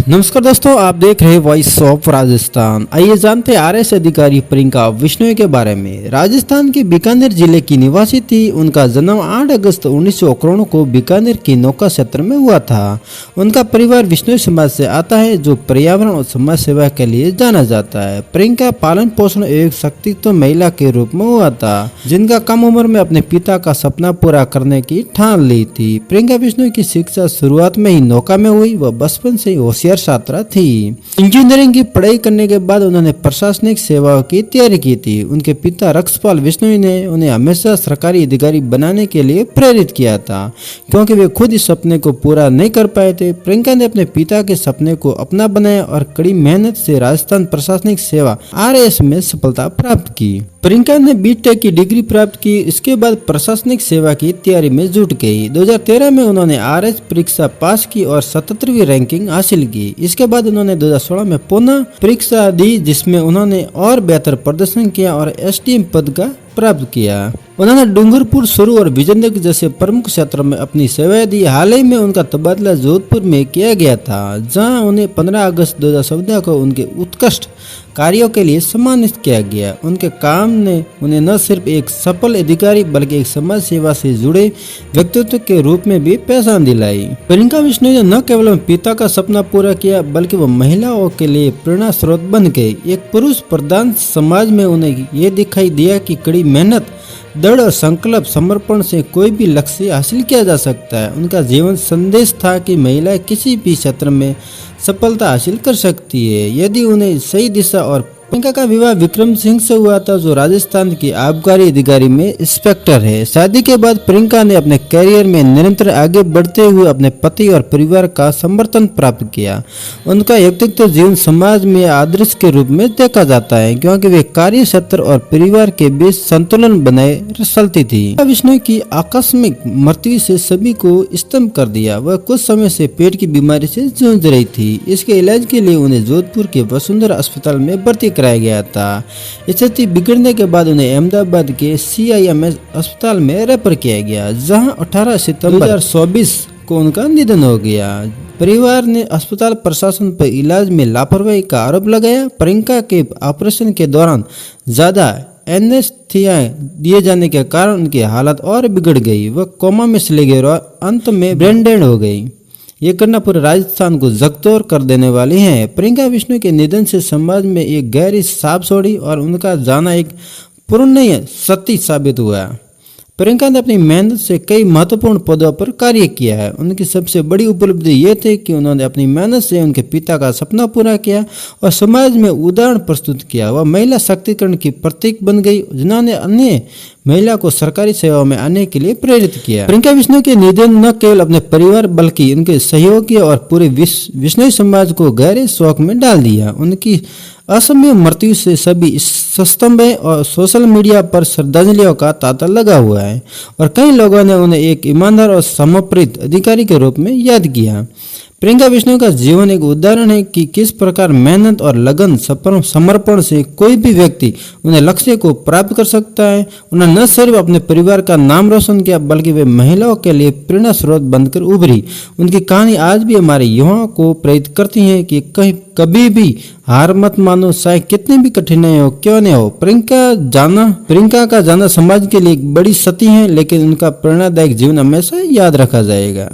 नमस्कार दोस्तों, आप देख रहे हैं वॉइस ऑफ राजस्थान। आइए जानते हैं आरएएस अधिकारी प्रियंका बिश्नोई के बारे में। राजस्थान के बीकानेर जिले की निवासी थी। उनका जन्म 8 अगस्त 1991 को बीकानेर के नौका क्षेत्र में हुआ था। उनका परिवार बिश्नोई समाज से आता है, जो पर्यावरण और समाज सेवा के लिए जाना जाता है। प्रियंका पालन पोषण एक शक्तित्व महिला के रूप में हुआ था, जिनका कम उम्र में अपने पिता का सपना पूरा करने की ठान ली थी। प्रियंका बिश्नोई की शिक्षा शुरुआत में ही नौका में हुई। वह बचपन से होशियार छात्रा थी। इंजीनियरिंग की पढ़ाई करने के बाद उन्होंने प्रशासनिक सेवाओं की तैयारी की थी। उनके पिता रक्षपाल बिश्नोई ने उन्हें हमेशा सरकारी अधिकारी बनाने के लिए प्रेरित किया था, क्योंकि वे खुद इस सपने को पूरा नहीं कर पाए थे। प्रियंका ने अपने पिता के सपने को अपना बनाया और कड़ी मेहनत से राजस्थान प्रशासनिक सेवा आरएएस में सफलता प्राप्त की। प्रियंका ने बीटेक की डिग्री प्राप्त की। इसके बाद प्रशासनिक सेवा की तैयारी में जुट गई। 2013 में उन्होंने आरएएस परीक्षा पास की और 77वीं रैंकिंग हासिल की। इसके बाद उन्होंने 2016 में पुनः परीक्षा दी, जिसमें उन्होंने और बेहतर प्रदर्शन किया और एसडीएम पद का प्राप्त किया। उन्होंने डूंगरपुर, सुरू और विजयनगर जैसे प्रमुख क्षेत्रों में अपनी सेवाएं दी। हाल ही में उनका तबादला जोधपुर में किया गया था, जहां उन्हें 15 अगस्त 2014 को उनके उत्कृष्ट कार्यों के लिए सम्मानित किया गया। उनके काम ने उन्हें न सिर्फ एक सफल अधिकारी बल्कि एक समाज सेवा से जुड़े व्यक्तित्व के रूप में भी पहचान दिलाई। प्रियंका बिश्नोई ने न केवल पिता का सपना पूरा किया, बल्कि वह महिलाओं के लिए प्रेरणा स्रोत बन गई। एक पुरुष प्रधान समाज में उन्हें ये दिखाई दिया कि कड़ी मेहनत, दृढ़ संकल्प, समर्पण से कोई भी लक्ष्य हासिल किया जा सकता है। उनका जीवन संदेश था कि महिलाएं किसी भी क्षेत्र में सफलता हासिल कर सकती है, यदि उन्हें सही दिशा और प्रियंका का विवाह विक्रम सिंह से हुआ था, जो राजस्थान की आबकारी अधिकारी में इंस्पेक्टर है। शादी के बाद प्रियंका ने अपने करियर में निरंतर आगे बढ़ते हुए अपने पति और परिवार का समर्थन प्राप्त किया। उनका व्यक्तित्व जीवन समाज में आदर्श के रूप में देखा जाता है, क्योंकि वे कार्य क्षेत्र और परिवार के बीच संतुलन बनाए चलती थी। बिश्नोई की आकस्मिक मृत्यु से सभी को स्तंभ कर दिया। वह कुछ समय से पेट की बीमारी से जूझ रही थी। इसके इलाज के लिए उन्हें जोधपुर के वसुंधरा अस्पताल में भर्ती कराया गया था। स्थिति बिगड़ने के बाद उन्हें अहमदाबाद के CIMS अस्पताल में रेफर किया गया, जहां 18 सितंबर 2024 को उनका निधन हो गया। परिवार ने अस्पताल प्रशासन पर इलाज में लापरवाही का आरोप लगाया। प्रियंका के ऑपरेशन के दौरान ज्यादा एनेस्थीसिया दिए जाने के कारण उनकी हालत और बिगड़ गई। वह कोमा में चले गए और अंत में ब्रेन डेड हो गई। ये घटना पूरे राजस्थान को झकझोर कर देने वाली है। प्रियंका बिश्नोई के निधन से समाज में एक गहरी छाप छोड़ी और उनका जाना एक पूर्णनीय सत्य साबित हुआ। प्रियंका ने अपनी मेहनत से कई महत्वपूर्ण पदों पर कार्य किया है। उनकी सबसे बड़ी उपलब्धि ये थी कि उन्होंने अपनी मेहनत से उनके पिता का सपना पूरा किया और समाज में उदाहरण प्रस्तुत किया। वह महिला शक्तिकरण की प्रतीक बन गई, जिन्होंने अन्य महिला को सरकारी सेवाओं में आने के लिए प्रेरित किया। प्रियंका बिश्नोई के निधन न केवल अपने परिवार बल्कि उनके सहयोगी और पूरे बिश्नोई समाज को गहरे शोक में डाल दिया। उनकी असमय मृत्यु से सभी स्तंभ है और सोशल मीडिया पर श्रद्धांजलियों का तांता लगा हुआ है और कई लोगों ने उन्हें एक ईमानदार और समर्पित अधिकारी के रूप में याद किया। प्रियंका बिश्नोई का जीवन एक उदाहरण है कि किस प्रकार मेहनत और लगन, समर्पण से कोई भी व्यक्ति उन्हें लक्ष्य को प्राप्त कर सकता है। उन्होंने न सिर्फ अपने परिवार का नाम रोशन किया, बल्कि वे महिलाओं के लिए प्रेरणा स्रोत बनकर उभरी। उनकी कहानी आज भी हमारे युवाओं को प्रेरित करती है कि कभी भी हार मत मानो, चाहे कितनी भी कठिनाई हो क्यों न हो। प्रियंका का जाना समाज के लिए एक बड़ी क्षति है, लेकिन उनका प्रेरणादायक जीवन हमेशा याद रखा जाएगा।